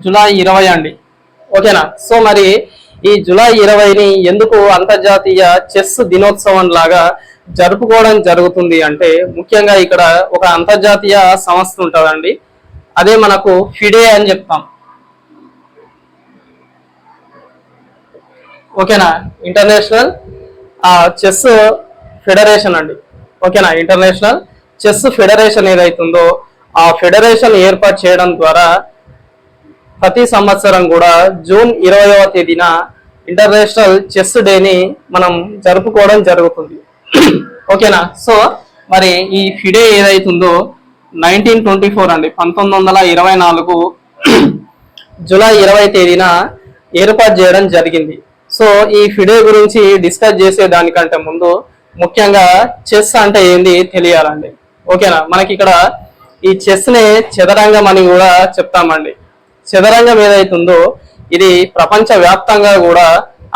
July 20 అండి. ఓకేనా. So మరి ఈ జూలై 20ని ఎందుకు అంతర్జాతీయ చెస్ దినోత్సవం లాగా జరుపుకోవడం జరుగుతుంది అంటే ముఖ్యంగా ఇక్కడ ఒక అంతర్జాతీయ సంస్థ ఉంటుందండి. అదే మనకు ఫిడే అని చెప్తాం. ఓకేనా. ఇంటర్నేషనల్ చెస్ ఫెడరేషన్ అండి. ఓకేనా. ఇంటర్నేషనల్ చెస్ ఫెడరేషన్ ఏదైతుందో ఆ ఫెడరేషన్ ఏర్పాటు చేయడం ద్వారా ప్రతి సంవత్సరం కూడా జూన్ 20వ తేదీన ఇంటర్నేషనల్ చెస్ డేని మనం జరుపుకోవడం జరుగుతుంది. ఓకేనా. సో మరి ఈ ఫిడే ఏదైతుందో 1924 అండి, 1924 జూలై 20 తేదీన ఏర్పాటు చేయడం జరిగింది. సో ఈ ఫిడే గురించి డిస్కస్ చేసే దానికంటే ముందు ముఖ్యంగా చెస్ అంటే ఏంది తెలియాలండి. ఓకేనా. మనకి ఇక్కడ ఈ చెస్ ని చదరంగం అని కూడా చెప్తామండి. చదరంగం ఏదైతుందో ఇది ప్రపంచ వ్యాప్తంగా కూడా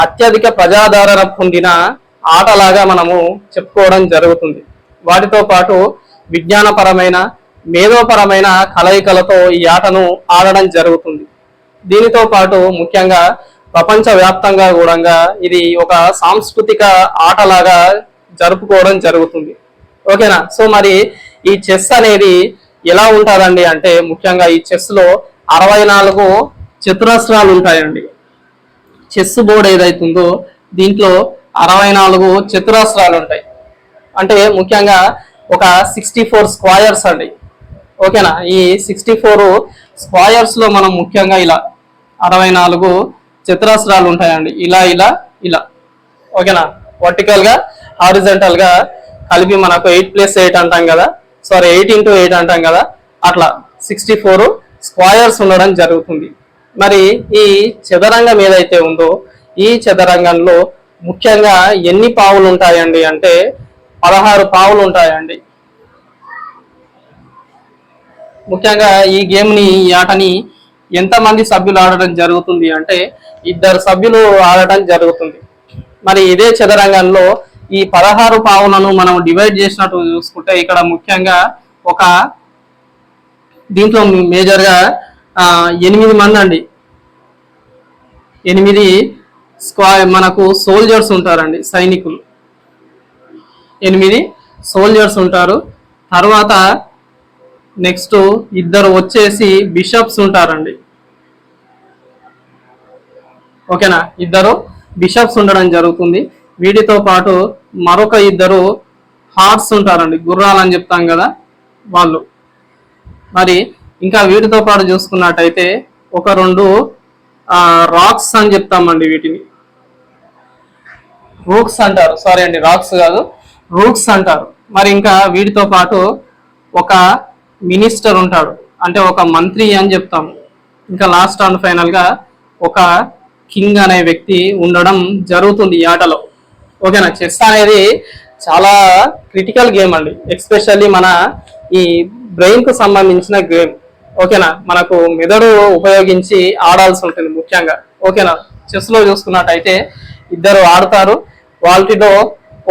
అత్యధిక ప్రజాదరణ పొందిన ఆటలాగా మనము చెప్పుకోవడం జరుగుతుంది. వాటితో పాటు విజ్ఞానపరమైన మేధోపరమైన కలయికలతో ఈ ఆటను ఆడడం జరుగుతుంది. దీనితో పాటు ముఖ్యంగా ప్రపంచ వ్యాప్తంగా కూడా ఇది ఒక సాంస్కృతిక ఆటలాగా జరుపుకోవడం జరుగుతుంది. ఓకేనా. సో మరి ఈ చెస్ అనేది ఎలా ఉంటుందండి అంటే ముఖ్యంగా ఈ చెస్ లో 64 చతురస్రాలు ఉంటాయండి. చెస్ బోర్డు ఏదైతుందో దీంట్లో 64 చతురస్రాలు ఉంటాయి. అంటే ముఖ్యంగా ఒక 64 స్క్వయర్స్ అండి. ఓకేనా. ఈ 64 స్క్వయర్స్ లో మనం ముఖ్యంగా ఇలా 64 చతురస్రాలు ఉంటాయండి. ఇలా ఇలా ఇలా. ఓకేనా. వర్టికల్ గా హారిజంటల్ గా కలిపి మనకు 8+8 అంటాం కదా, సారీ 8x8 అంటాం కదా, అట్లా 64 స్క్వయర్స్ ఉండడం జరుగుతుంది. మరి ఈ చదరంగం ఏదైతే ఉందో ఈ చదరంగంలో ముఖ్యంగా ఎన్ని పావులు ఉంటాయండి అంటే 16 పావులు ఉంటాయండి. ముఖ్యంగా ఈ గేమ్ ని ఈ ఆటని ఎంతమంది సభ్యులు ఆడటం జరుగుతుంది అంటే 2 సభ్యులు ఆడటం జరుగుతుంది. మరి ఇదే చదరంగంలో ఈ 16 పావులను మనం డివైడ్ చేసినట్టు చూసుకుంటే ఇక్కడ ముఖ్యంగా ఒక దీంట్లో మేజర్ గా 8 మంది అండి. 8 మనకు సోల్జర్స్ ఉంటారండి, సైనికులు 8 సోల్జర్స్ ఉంటారు. తర్వాత నెక్స్ట్ 2 వచ్చేసి బిషప్స్ ఉంటారండి. ఓకేనా. 2 బిషప్స్ ఉండడం జరుగుతుంది. వీటితో పాటు మరొక 2 హార్స్ ఉంటారండి, గుర్రాలు అని చెప్తాం కదా వాళ్ళు. మరి ఇంకా వీటితో పాటు చూసుకున్నట్టయితే ఒక 2 రాక్స్ అని చెప్తామండి, వీటిని రూక్స్ అంటారు. సారీ అండి, రాక్స్ కాదు, రూక్స్ అంటారు. మరి ఇంకా వీటితో పాటు ఒక మినిస్టర్ ఉంటాడు, అంటే ఒక మంత్రి అని చెప్తాము. ఇంకా లాస్ట్ అండ్ ఫైనల్ గా ఒక కింగ్ అనే వ్యక్తి ఉండడం జరుగుతుంది ఈ ఆటలో. ఓకేనా. చెస్ అనేది చాలా క్రిటికల్ గేమ్ అండి, ఎస్పెషల్లీ మన ఈ బ్రెయిన్ కు సంబంధించిన గేమ్. ఓకేనా. మనకు మెదడు ఉపయోగించి ఆడాల్సి ఉంటుంది ముఖ్యంగా. ఓకేనా. చెస్ లో చూసుకున్నట్టయితే 2 ఆడతారు. వాటిలో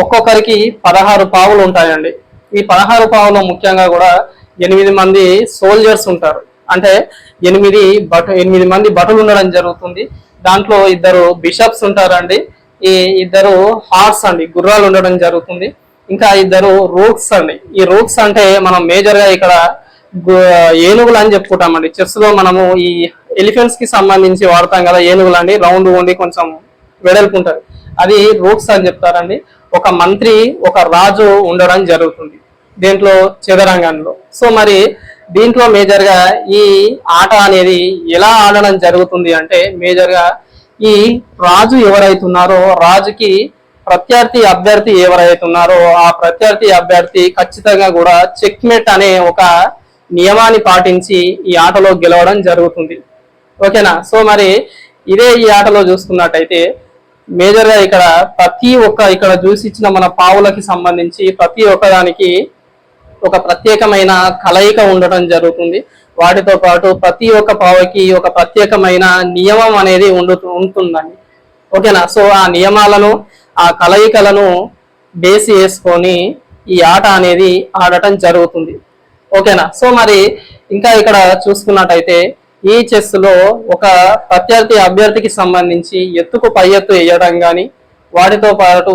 ఒక్కొక్కరికి 16 పావులు ఉంటాయండి. ఈ 16 పావులో ముఖ్యంగా కూడా 8 మంది సోల్జర్స్ ఉంటారు, అంటే 8 మంది భటులు ఉండడం జరుగుతుంది. దాంట్లో 2 బిషప్స్ ఉంటారండి, ఈ 2 హార్స్ అండి, గుర్రాలు ఉండడం జరుగుతుంది. ఇంకా 2 రూక్స్ అండి. ఈ రూక్స్ అంటే మనం మేజర్ గా ఇక్కడ ఏనుగులు అని చెప్పుకుంటామండి. చెస్ లో మనము ఈ ఎలిఫెంట్స్ కి సంబంధించి వాడతాం కదా ఏనుగులు అండి, రౌండ్ ఉండి కొంచెం వెడల్పు ఉంటుంది, అది రూక్స్ అని చెప్తారండి. ఒక మంత్రి ఒక రాజు ఉండడం జరుగుతుంది దీంట్లో చదరంగంలో. సో మరి దీంట్లో మేజర్ గా ఈ ఆట అనేది ఎలా ఆడడం జరుగుతుంది అంటే మేజర్ గా ఈ రాజు ఎవరైతున్నారో రాజుకి ప్రత్యర్థి అభ్యర్థి ఎవరైతున్నారో ఆ ప్రత్యర్థి అభ్యర్థి ఖచ్చితంగా కూడా చెక్మేట్ అనే ఒక నియమాన్ని పాటించి ఈ ఆటలో గెలవడం జరుగుతుంది. ఓకేనా. సో మరి ఇదే ఈ ఆటలో చూసుకున్నట్టయితే మేజర్ గా ఇక్కడ ప్రతి ఒక్క ఇక్కడ చూసి ఇచ్చిన మన పావులకి సంబంధించి ప్రతి ఒక్కదానికి ఒక ప్రత్యేకమైన కలయిక ఉండటం జరుగుతుంది. వాటితో పాటు ప్రతి ఒక్క పావుకి ఒక ప్రత్యేకమైన నియమం అనేది ఉంటుందండి. ఓకేనా. సో ఆ నియమాలను ఆ కలయికలను బేస్ చేసుకొని ఈ ఆట అనేది ఆడటం జరుగుతుంది. ఓకేనా. సో మరి ఇంకా ఇక్కడ చూసుకున్నట్టయితే ఈ చెస్ లో ఒక ప్రత్యర్థి అభ్యర్థికి సంబంధించి ఎత్తుకు పై ఎత్తు వేయడం కానీ, వాటితో పాటు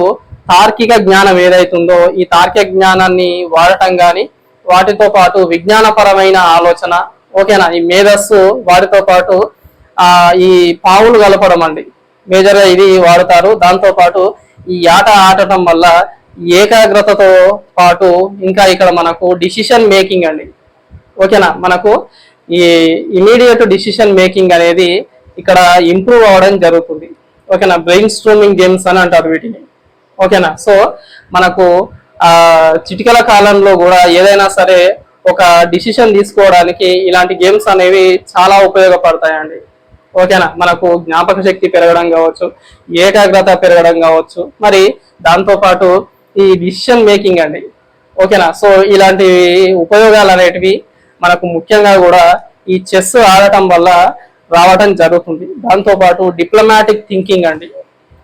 తార్కిక జ్ఞానం ఏదైతుందో ఈ తార్కిక జ్ఞానాన్ని వాడటం కానీ, వాటితో పాటు విజ్ఞానపరమైన ఆలోచన, ఓకేనా, ఈ మేధస్సు, వాటితో పాటు ఈ పావులు కలపడం అండి మేజర్గా ఇది వాడతారు. దాంతో పాటు ఈ ఆట ఆడటం వల్ల ఏకాగ్రతతో పాటు ఇంకా ఇక్కడ మనకు డిసిషన్ మేకింగ్ అండి, ఓకేనా, మనకు ఈ ఇమీడియట్ డిసిషన్ మేకింగ్ అనేది ఇక్కడ ఇంప్రూవ్ అవ్వడం జరుగుతుంది, ఓకేనా. బ్రెయిన్ స్ట్రోమింగ్ గేమ్స్ అని అంటారు వీటిని, ఓకేనా. సో మనకు చిటికల కాలంలో కూడా ఏదైనా సరే ఒక డిసిషన్ తీసుకోవడానికి ఇలాంటి గేమ్స్ అనేవి చాలా ఉపయోగపడతాయండి, ఓకేనా. మనకు జ్ఞాపక శక్తి పెరగడం కావచ్చు, ఏకాగ్రత పెరగడం కావచ్చు, మరి దాంతో పాటు ఈ డిసిషన్ మేకింగ్ అండి, ఓకేనా. సో ఇలాంటి ఉపయోగాలు అనేటివి మనకు ముఖ్యంగా కూడా ఈ చెస్ ఆడటం వల్ల రావడం జరుగుతుంది. దాంతో పాటు డిప్లొమాటిక్ థింకింగ్ అండి,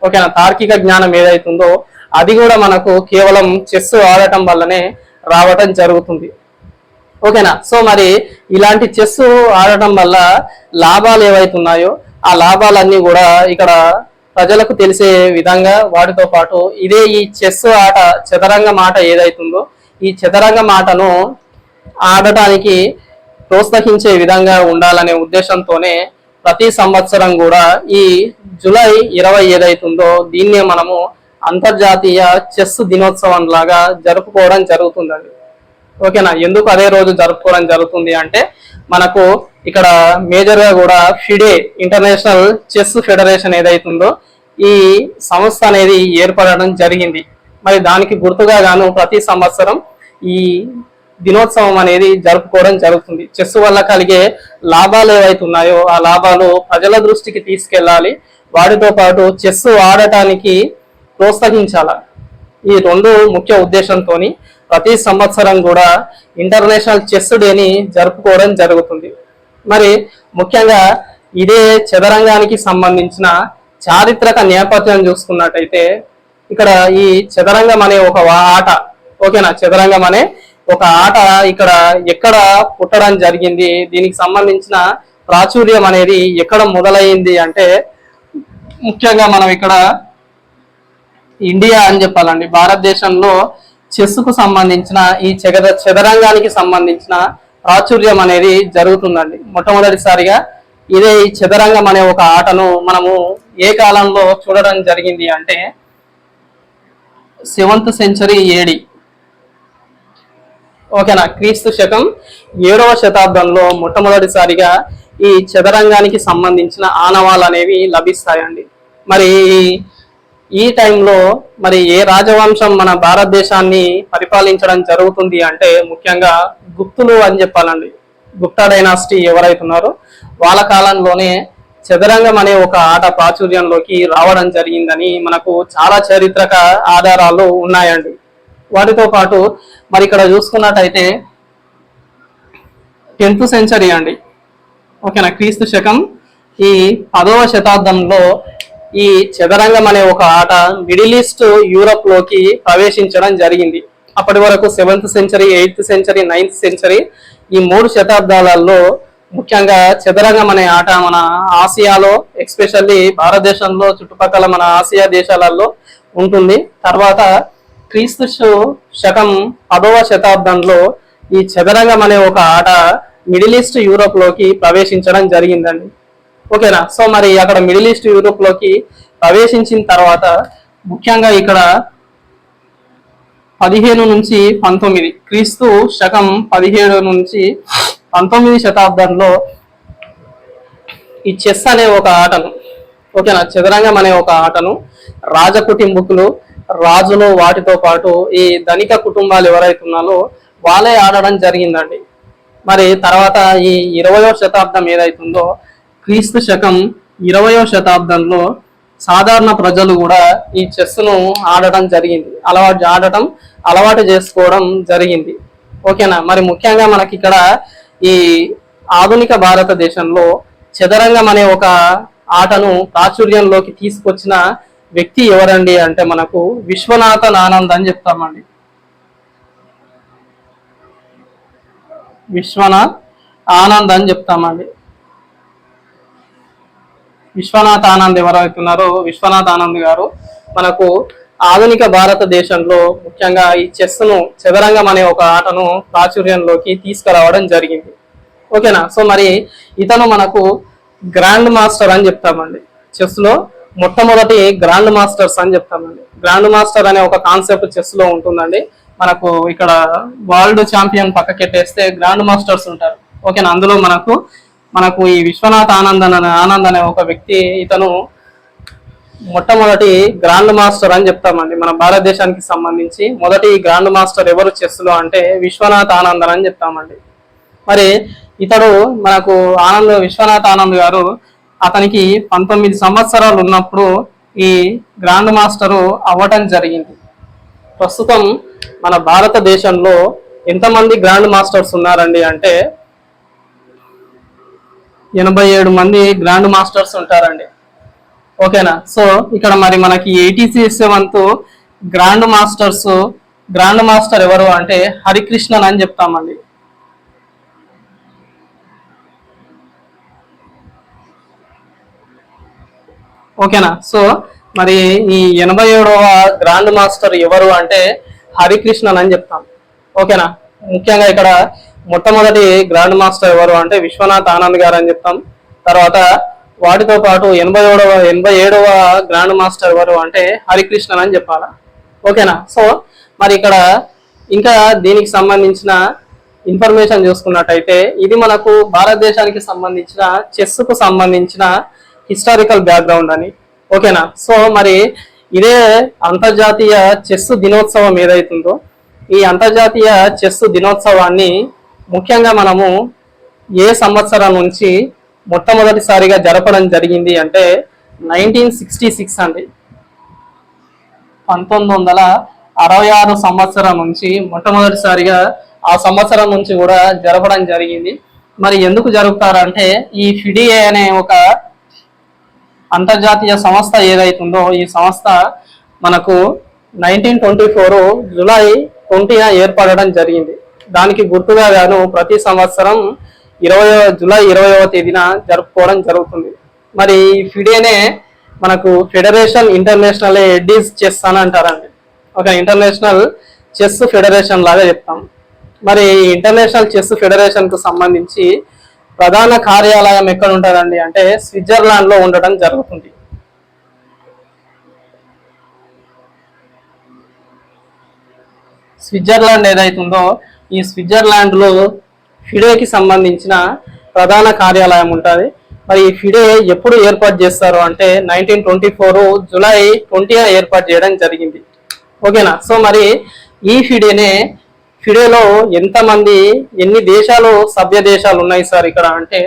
ఓకేనా, తార్కిక జ్ఞానం ఏదైతుందో అది కూడా మనకు కేవలం చెస్ ఆడటం వల్లనే రావటం జరుగుతుంది, ఓకేనా. సో మరి ఇలాంటి చెస్ ఆడటం వల్ల లాభాలు ఏవైతున్నాయో ఆ లాభాలన్నీ కూడా ఇక్కడ ప్రజలకు తెలిసే విధంగా, వాటితో పాటు ఇదే ఈ చెస్ ఆట చదరంగం ఆట ఏదైతుందో ఈ చదరంగం ఆటను ఆడటానికి ప్రోత్సహించే విధంగా ఉండాలనే ఉద్దేశంతోనే ప్రతి సంవత్సరం కూడా ఈ జూలై 20 ఏదైతుందో దీన్నే మనము అంతర్జాతీయ చెస్ దినోత్సవం లాగా జరుపుకోవడం జరుగుతుందండి, ఓకేనా. ఎందుకు అదే రోజు జరుపుకోవడం జరుగుతుంది అంటే మనకు ఇక్కడ మేజర్ గా కూడా ఫిడే ఇంటర్నేషనల్ చెస్ ఫెడరేషన్ ఏదైతుందో ఈ సంస్థ అనేది ఏర్పడడం జరిగింది. మరి దానికి గుర్తుగా గాను ప్రతి సంవత్సరం ఈ దినోత్సవం అనేది జరుపుకోవడం జరుగుతుంది. చెస్ వల్ల కలిగే లాభాలు ఏవైతున్నాయో ఆ లాభాలు ప్రజల దృష్టికి తీసుకెళ్ళాలి, వాటితో పాటు చెస్ ఆడటానికి ప్రోత్సహించాల. ఈ రెండు ముఖ్య ఉద్దేశంతో ప్రతి సంవత్సరం కూడా ఇంటర్నేషనల్ చెస్ డేని జరుపుకోవడం జరుగుతుంది. మరి ముఖ్యంగా ఇదే చదరంగానికి సంబంధించిన చారిత్రక నేపథ్యం చూసుకున్నట్టయితే ఇక్కడ ఈ చదరంగం అనే ఒక ఆట, ఓకేనా, చదరంగం అనే ఒక ఆట ఇక్కడ ఎక్కడ పుట్టడం జరిగింది, దీనికి సంబంధించిన ప్రాచుర్యం అనేది ఎక్కడ మొదలైంది అంటే ముఖ్యంగా మనం ఇక్కడ ఇండియా అని చెప్పాలండి. భారతదేశంలో చెస్ కు సంబంధించిన ఈ చదరంగానికి సంబంధించిన ప్రాచుర్యం అనేది జరుగుతుందండి. మొట్టమొదటిసారిగా ఇదే ఈ చదరంగం అనే ఒక ఆటను మనము ఏ కాలంలో చూడడం జరిగింది అంటే 7th సెంచరీ AD, ఓకేనా, క్రీస్తు శకం 7వ శతాబ్దంలో మొట్టమొదటిసారిగా ఈ చదరంగానికి సంబంధించిన ఆనవాళ్ళు అనేవి లభిస్తాయండి. మరి ఈ టైంలో మరి ఏ రాజవంశం మన భారతదేశాన్ని పరిపాలించడం జరుగుతుంది అంటే ముఖ్యంగా గుప్తులు అని చెప్పాలండి. గుప్తా డైనాసిటీ ఎవరైతున్నారో వాళ్ళ కాలంలోనే చదరంగం అనే ఒక ఆట ప్రాచుర్యంలోకి రావడం జరిగిందని మనకు చాలా చారిత్రక ఆధారాలు ఉన్నాయండి. వాటితో పాటు మరి ఇక్కడ చూసుకున్నట్టయితే 10th సెంచరీ అండి, ఓకేనా, క్రీస్తు శకం ఈ 10వ శతాబ్దంలో ఈ చదరంగం అనే ఒక ఆట మిడిల్ ఈస్ట్ యూరప్ లోకి ప్రవేశించడం జరిగింది. అప్పటి వరకు 7th century, 8th century, 9th century ఈ 3 శతాబ్దాలలో ముఖ్యంగా చదరంగం అనే ఆట మన ఆసియాలో, ఎస్పెషల్లీ భారతదేశంలో చుట్టుపక్కల మన ఆసియా దేశాలలో ఉంటుంది. తర్వాత క్రీస్తు శకం 10వ శతాబ్దంలో ఈ చదరంగం అనే ఒక ఆట మిడిల్ ఈస్ట్ యూరోప్ లోకి ప్రవేశించడం జరిగిందండి, ఓకేనా. సో మరి అక్కడ మిడిల్ ఈస్ట్ యూరోప్ లోకి ప్రవేశించిన తర్వాత ముఖ్యంగా ఇక్కడ 15 నుంచి 19 క్రీస్తు శకం 17 నుంచి 19 శతాబ్దంలో ఈ చెస్ అనే ఒక ఆటను, ఓకేనా, చదరంగం అనే ఒక ఆటను రాజకుటుంబకులు, రాజులు, వాటితో పాటు ఈ ధనిక కుటుంబాలు ఎవరైతే ఉన్నారో వాళ్ళే ఆడడం జరిగిందండి. మరి తర్వాత ఈ 20వ శతాబ్దం ఏదైతుందో క్రీస్తు శకం 20వ శతాబ్దంలో సాధారణ ప్రజలు కూడా ఈ చెస్ను ఆడటం జరిగింది, అలవాటు చేసుకోవడం జరిగింది, ఓకేనా. మరి ముఖ్యంగా మనకి ఇక్కడ ఈ ఆధునిక భారతదేశంలో చదరంగం అనే ఒక ఆటను ప్రాచుర్యంలోకి తీసుకొచ్చిన వ్యక్తి ఎవరండి అంటే మనకు విశ్వనాథన్ ఆనంద్ అని చెప్తామండి. విశ్వనాథ్ ఆనంద్ అని చెప్తామండి. విశ్వనాథ్ ఆనంద్ ఎవరైతున్నారో విశ్వనాథ్ ఆనంద్ గారు మనకు ఆధునిక భారతదేశంలో ముఖ్యంగా ఈ చెస్ ను చదరంగం అనే ఒక ఆటను ప్రాచుర్యంలోకి తీసుకురావడం జరిగింది. ఓకేనా. సో మరి ఇతను మనకు గ్రాండ్ మాస్టర్ అని చెప్తామండి. చెస్ లో మొట్టమొదటి గ్రాండ్ మాస్టర్స్ అని చెప్తామండి. గ్రాండ్ మాస్టర్ అనే ఒక కాన్సెప్ట్ చెస్ లో ఉంటుందండి. మనకు ఇక్కడ వరల్డ్ ఛాంపియన్ పక్కకెట్టేస్తే గ్రాండ్ మాస్టర్స్ ఉంటారు. ఓకేనా. అందులో మనకు ఈ విశ్వనాథ్ ఆనంద్ అనే ఒక వ్యక్తి, ఇతను మొట్టమొదటి గ్రాండ్ మాస్టర్ అని చెప్తామండి. మన భారతదేశానికి సంబంధించి మొదటి గ్రాండ్ మాస్టర్ ఎవరు చెస్ లో అంటే విశ్వనాథ్ ఆనంద్ అని చెప్తామండి. మరి ఇతడు మనకు విశ్వనాథ్ ఆనంద్ గారు అతనికి 19 సంవత్సరాలు ఉన్నప్పుడు ఈ గ్రాండ్ మాస్టరు అవ్వటం జరిగింది. ప్రస్తుతం మన భారతదేశంలో ఎంతమంది గ్రాండ్ మాస్టర్స్ ఉన్నారండి అంటే 87 మంది గ్రాండ్ మాస్టర్స్ ఉంటారండి. ఓకేనా. సో ఇక్కడ మరి మనకి 87th గ్రాండ్ మాస్టర్ ఎవరు అంటే హరికృష్ణన్ అని చెప్తామండి. ఓకేనా. సో మరి ఈ 87వ గ్రాండ్ మాస్టర్ ఎవరు అంటే హరికృష్ణన్ అని చెప్తాం. ఓకేనా. ముఖ్యంగా ఇక్కడ మొట్టమొదటి గ్రాండ్ మాస్టర్ ఎవరు అంటే విశ్వనాథ్ ఆనంద్ గారు అని చెప్తాం. తర్వాత వాటితో పాటు 87వ గ్రాండ్ మాస్టర్ ఎవరు అంటే హరికృష్ణన్ అని చెప్పాలా. ఓకేనా. సో మరి ఇక్కడ ఇంకా దీనికి సంబంధించిన ఇన్ఫర్మేషన్ చూసుకున్నట్టయితే ఇది మనకు భారతదేశానికి సంబంధించిన చెస్ కు సంబంధించిన హిస్టారికల్ బ్యాక్గ్రౌండ్ అని. ఓకేనా. సో మరి ఇదే అంతర్జాతీయ చెస్ దినోత్సవం ఏదైతుందో ఈ అంతర్జాతీయ చెస్ దినోత్సవాన్ని ముఖ్యంగా మనము ఏ సంవత్సరం నుంచి మొట్టమొదటిసారిగా జరపడం జరిగింది అంటే 1966 అండి. 1966 సంవత్సరం నుంచి మొట్టమొదటిసారిగా ఆ సంవత్సరం నుంచి కూడా జరపడం జరిగింది. మరి ఎందుకు జరుపుతారంటే ఈ ఫిడిఏ అనే ఒక అంతర్జాతీయ సంస్థ ఏదైతుందో ఈ సంస్థ మనకు 1924 జూలై 20న ఏర్పడడం జరిగింది. దానికి గుర్తుగా గాను ప్రతి సంవత్సరం జూలై 20వ తేదీన జరుపుకోవడం జరుగుతుంది. మరి ఈ ఫిడేనే మనకు ఫెడరేషన్ ఇంటర్నేషనల్ ఎడ్డీస్ చెస్ అని అంటారండి. ఒక ఇంటర్నేషనల్ చెస్ ఫెడరేషన్ లాగా చెప్తాం. మరి ఇంటర్నేషనల్ చెస్ ఫెడరేషన్ కు సంబంధించి ప్రధాన కార్యాలయం ఎక్కడ ఉంటుందండి అంటే స్విట్జర్లాండ్ లో ఉండటం జరుగుతుంది. స్విట్జర్లాండ్ ఏదైతుందో ఈ స్విట్జర్లాండ్ లో ఫిడేకి సంబంధించిన ప్రధాన కార్యాలయం ఉంటుంది. మరి ఈ ఫిడే ఎప్పుడు ఏర్పాటు చేస్తారు అంటే 1924 జూలై 20న ఏర్పాటు చేయడం జరిగింది. ఓకేనా. సో మరి ఈ ఫిడేలో ఎన్ని దేశాలు సభ్య దేశాలు ఉన్నాయి సార్ ఇక్కడ అంటే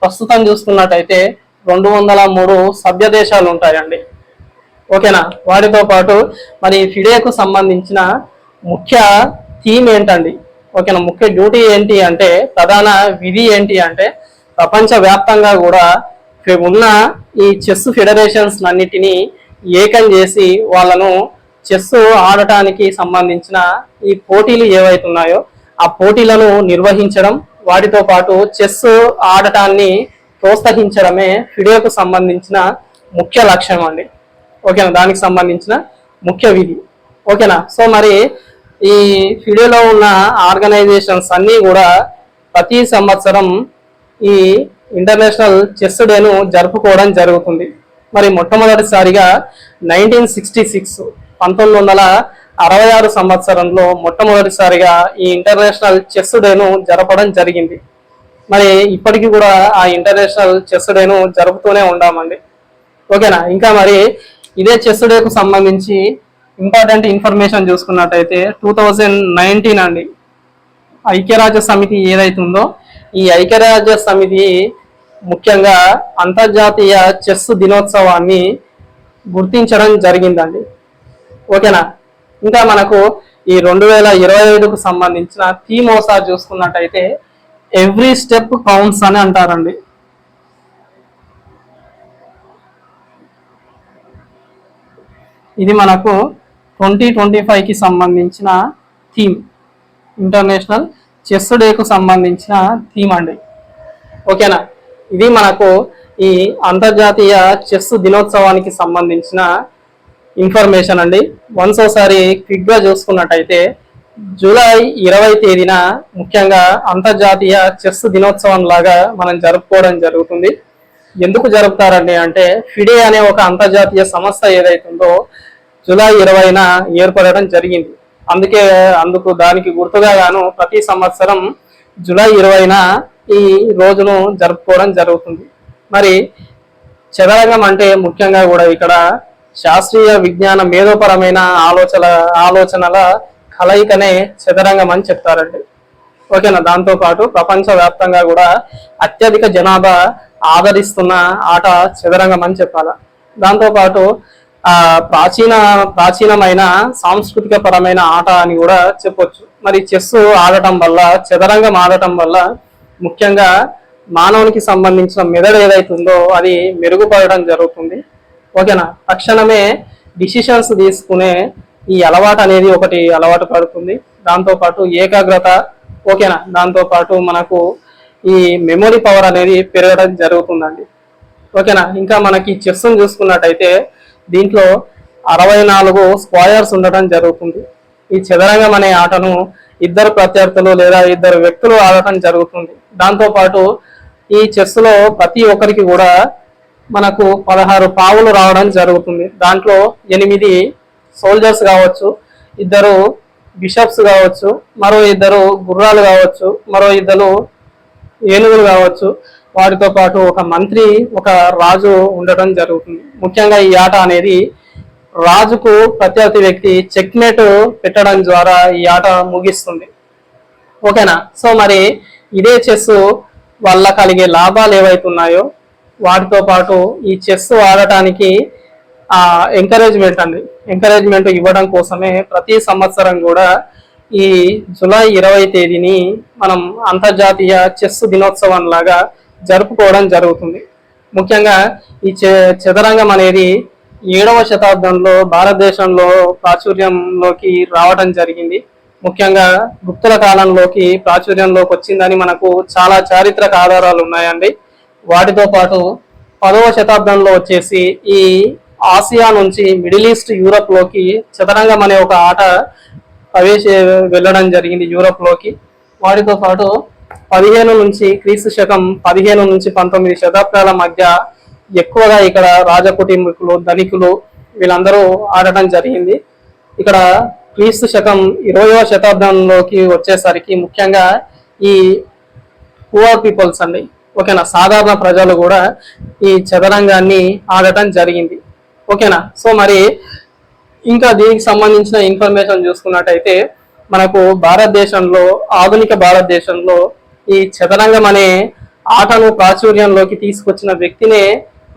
ప్రస్తుతం చూసుకున్నట్టయితే 203 సభ్య దేశాలు ఉంటాయండి. ఓకేనా. వాటితో పాటు మరి ఫిడేకు సంబంధించిన ముఖ్య థీమ్ ఏంటండి, ఓకేనా, ముఖ్య డ్యూటీ ఏంటి అంటే ప్రధాన విధి ఏంటి అంటే ప్రపంచ వ్యాప్తంగా కూడా ఉన్న ఈ చెస్ ఫెడరేషన్స్ అన్నిటినీ ఏకం చేసి వాళ్ళను చెస్ ఆడటానికి సంబంధించిన ఈ పోటీలు ఏవైతున్నాయో ఆ పోటీలను నిర్వహించడం, వాటితో పాటు చెస్ ఆడటాన్ని ప్రోత్సహించడమే ఫిడేకు సంబంధించిన ముఖ్య లక్ష్యం అండి. ఓకేనా. దానికి సంబంధించిన ముఖ్య విధి. ఓకేనా. సో మరి ఈ ఫిడేలో ఉన్న ఆర్గనైజేషన్స్ అన్నీ కూడా ప్రతి సంవత్సరం ఈ ఇంటర్నేషనల్ చెస్ డేను జరుపుకోవడం జరుగుతుంది. మరి మొట్టమొదటిసారిగా 1966 సంవత్సరంలో మొట్టమొదటిసారిగా ఈ ఇంటర్నేషనల్ చెస్ డేను జరపడం జరిగింది. మరి ఇప్పటికీ కూడా ఆ ఇంటర్నేషనల్ చెస్ డేను జరుపుతూనే ఉన్నామండి. ఓకేనా. ఇంకా మరి ఇదే చెస్ డేకు సంబంధించి ఇంపార్టెంట్ ఇన్ఫర్మేషన్ చూసుకున్నట్టయితే 2019 అండి ఐక్యరాజ్య సమితి ఏదైతుందో ఈ ఐక్యరాజ్య సమితి ముఖ్యంగా అంతర్జాతీయ చెస్ దినోత్సవాన్ని గుర్తించడం జరిగిందండి. ఓకేనా. ఇంకా మనకు ఈ 2025కు సంబంధించిన థీమ్ ఒకసారి చూసుకున్నట్టయితే ఎవ్రీ స్టెప్ కౌంట్స్ అని అంటారండి. ఇది మనకు 2025కి సంబంధించిన థీమ్, ఇంటర్నేషనల్ చెస్ డేకు సంబంధించిన థీమ్ అండి. ఓకేనా. ఇది మనకు ఈ అంతర్జాతీయ చెస్ దినోత్సవానికి సంబంధించిన ఇన్ఫర్మేషన్ అండి. వన్స్ ఒకసారి క్విక్ గా చూసుకున్నట్టయితే జూలై 20 తేదీన ముఖ్యంగా అంతర్జాతీయ చెస్ దినోత్సవం లాగా మనం జరుపుకోవడం జరుగుతుంది. ఎందుకు జరుపుతారండి అంటే ఫిడే అనే ఒక అంతర్జాతీయ సంస్థ ఏదైతుందో జూలై 20న ఏర్పడడం జరిగింది. దానికి గుర్తుగా గాను ప్రతి సంవత్సరం జూలై 20న ఈ రోజును జరుపుకోవడం జరుగుతుంది. మరి చదరంగం అంటే ముఖ్యంగా కూడా ఇక్కడ శాస్త్రీయ విజ్ఞాన మేధోపరమైన ఆలోచనల కలయికనే చదరంగం అని చెప్తారండి. ఓకేనా. దాంతో పాటు ప్రపంచ వ్యాప్తంగా కూడా అత్యధిక జనాభా ఆదరిస్తున్న ఆట చదరంగం అని చెప్పాల. దాంతో పాటు ప్రాచీనమైన సాంస్కృతిక పరమైన ఆట అని కూడా చెప్పొచ్చు. మరి చెస్ ఆడటం వల్ల, చదరంగం ఆడటం వల్ల ముఖ్యంగా మానవునికి సంబంధించిన మెదడు ఏదైతుందో అది మెరుగుపడడం జరుగుతుంది. ఓకేనా. తక్షణమే డిసిషన్స్ తీసుకునే ఈ అలవాటు అనేది ఒకటి అలవాటు పడుతుంది. దాంతో పాటు ఏకాగ్రత, ఓకేనా, దాంతో పాటు మనకు ఈ మెమొరీ పవర్ అనేది పెరగడం జరుగుతుందండి. ఓకేనా. ఇంకా మనకి చెస్ చూసుకున్నట్టయితే దీంట్లో 64 స్క్వాయర్స్ ఉండటం జరుగుతుంది. ఈ చదరంగం అనే ఆటను ఇద్దరు ప్రత్యర్థులు లేదా ఇద్దరు వ్యక్తులు ఆడటం జరుగుతుంది. దాంతో పాటు ఈ చెస్ లో ప్రతి ఒక్కరికి కూడా మనకు 16 పావులు రావడం జరుగుతుంది. దాంట్లో 8 సోల్జర్స్ కావచ్చు, 2 బిషప్స్ కావచ్చు, మరో 2 గుర్రాలు కావచ్చు, మరో 2 ఏనుగులు కావచ్చు, వాటితో పాటు ఒక మంత్రి, ఒక రాజు ఉండటం జరుగుతుంది. ముఖ్యంగా ఈ ఆట అనేది రాజుకు ప్రత్యర్థి వ్యక్తి చెక్మేట్ పెట్టడం ద్వారా ఈ ఆట ముగిస్తుంది. ఓకేనా. సో మరి ఇదే చెస్ వల్ల కలిగే లాభాలు ఏవైతున్నాయో వాటితో పాటు ఈ చెస్ ఆడటానికి ఎంకరేజ్మెంట్ ఇవ్వడం కోసమే ప్రతి సంవత్సరం కూడా ఈ జూలై 20 తేదీని మనం అంతర్జాతీయ చెస్ దినోత్సవం లాగా జరుపుకోవడం జరుగుతుంది. ముఖ్యంగా ఈ చదరంగం అనేది 7వ శతాబ్దంలో భారతదేశంలో ప్రాచుర్యంలోకి రావడం జరిగింది. ముఖ్యంగా గుప్తుల కాలంలోకి ప్రాచుర్యంలోకి వచ్చిందని మనకు చాలా చారిత్రక ఆధారాలు ఉన్నాయండి. వాటితో పాటు 10వ శతాబ్దంలో వచ్చేసి ఈ ఆసియా నుంచి మిడిల్ ఈస్ట్ యూరప్ లోకి చదరంగం అనే ఒక ఆట వెళ్ళడం జరిగింది యూరప్ లోకి. వాటితో పాటు 15 నుంచి క్రీస్తు శకం 15 నుంచి 19 శతాబ్దాల మధ్య ఎక్కువగా ఇక్కడ రాజకుటుంబీకులు, ధనికులు వీళ్ళందరూ ఆడటం జరిగింది. ఇక్కడ క్రీస్తు శకం 20వ శతాబ్దంలోకి వచ్చేసరికి ముఖ్యంగా ఈ పూర్ పీపుల్స్ అండి, ఓకేనా, సాధారణ ప్రజలు కూడా ఈ చదరంగాన్ని ఆడటం జరిగింది. ఓకేనా. సో మరి ఇంకా దీనికి సంబంధించిన ఇన్ఫర్మేషన్ చూసుకున్నట్టయితే మనకు భారతదేశంలో, ఆధునిక భారతదేశంలో ఈ చదరంగం అనే ఆటను ప్రాచుర్యంలోకి తీసుకొచ్చిన వ్యక్తినే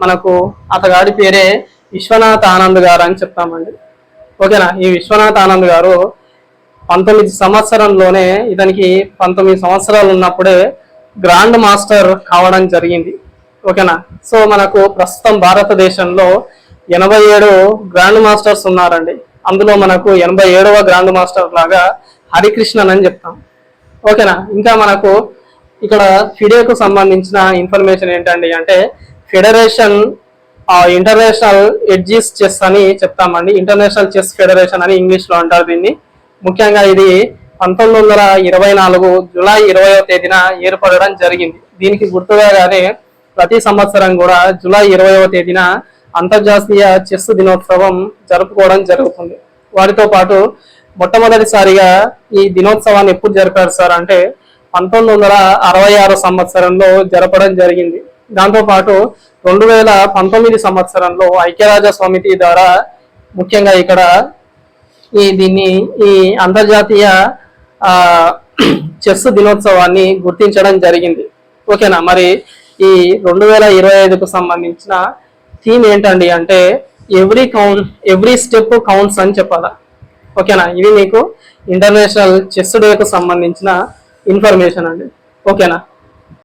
మనకు అతగాడి పేరే విశ్వనాథ్ ఆనంద్ గారు అని చెప్తామండి. ఓకేనా. ఈ విశ్వనాథ్ ఆనంద్ గారు 19 సంవత్సరంలోనే, ఇతనికి 19 సంవత్సరాలు ఉన్నప్పుడే గ్రాండ్ మాస్టర్ కావడం జరిగింది. ఓకేనా. సో మనకు ప్రస్తుతం భారతదేశంలో 87 గ్రాండ్ మాస్టర్స్ ఉన్నారండి. అందులో మనకు 87వ గ్రాండ్ మాస్టర్ లాగా హరికృష్ణన్ అని చెప్తాం. ఓకేనా. ఇంకా మనకు ఇక్కడ ఫిడేకు సంబంధించిన ఇన్ఫర్మేషన్ ఏంటండి అంటే ఫెడరేషన్ ఇంటర్నేషనల్ ఎడ్జిస్ చెస్ అని చెప్తామండి. ఇంటర్నేషనల్ చెస్ ఫెడరేషన్ అని ఇంగ్లీష్ లో అంటారు దీన్ని. ముఖ్యంగా ఇది 1924 జూలై 20వ తేదీన ఏర్పడడం జరిగింది. దీనికి గుర్తుగానే ప్రతి సంవత్సరం కూడా జూలై 20వ తేదీన అంతర్జాతీయ చెస్ దినోత్సవం జరుపుకోవడం జరుగుతుంది. వాటితో పాటు మొట్టమొదటిసారిగా ఈ దినోత్సవాన్ని ఎప్పుడు జరిపారు సార్ అంటే 1966 సంవత్సరంలో జరపడం జరిగింది. దాంతో పాటు 2019 సంవత్సరంలో ఐక్యరాజ్య సమితి ద్వారా ముఖ్యంగా ఇక్కడ ఈ అంతర్జాతీయ చెస్ దినోత్సవాన్ని గుర్తించడం జరిగింది. ఓకేనా. మరి ఈ 2025కు సంబంధించిన థీమ్ ఏంటండి అంటే ఎవ్రీ స్టెప్ కౌంట్స్ అని చెప్పాలా. ఓకేనా. ఇది మీకు ఇంటర్నేషనల్ చెస్ డేకు సంబంధించిన ఇన్ఫర్మేషన్ అండి. ఓకేనా.